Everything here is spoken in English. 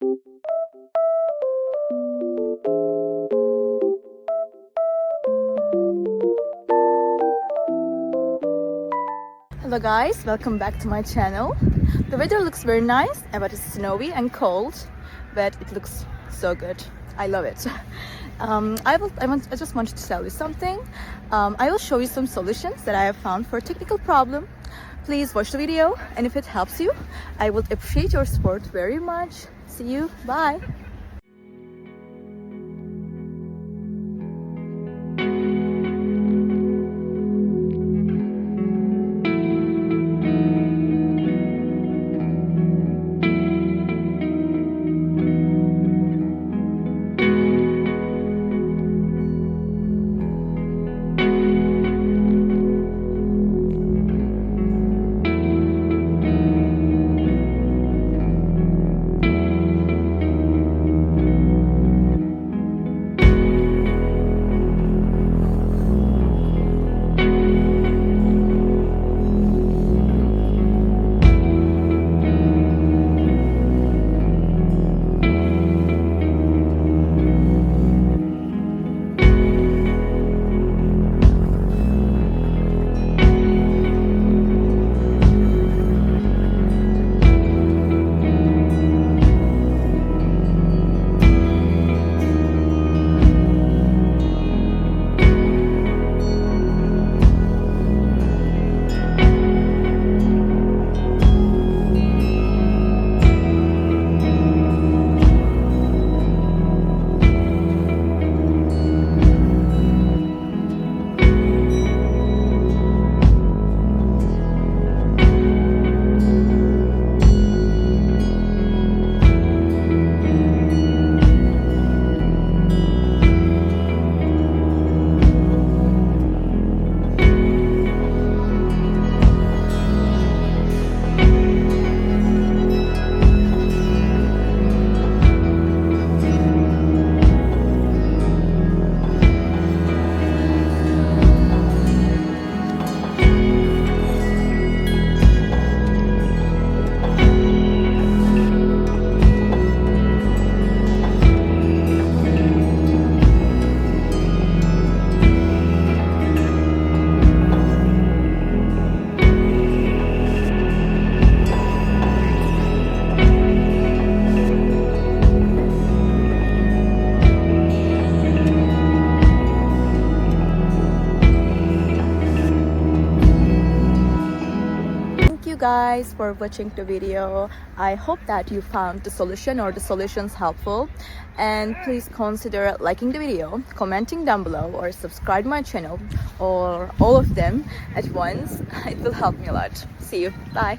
Hello guys, welcome back to my channel. The weather looks very nice, but it's snowy and cold, but it looks so good. I love it. I just wanted to tell you something. I will show you some solutions that I have found for a technical problem. Please watch the video, and if it helps you, I would appreciate your support very much. See you, bye. Guys for watching the video. I hope that you found the solution or the solutions helpful, and please consider liking the video, commenting down below, or subscribe my channel, or all of them at once. It will help me a lot. See you, bye.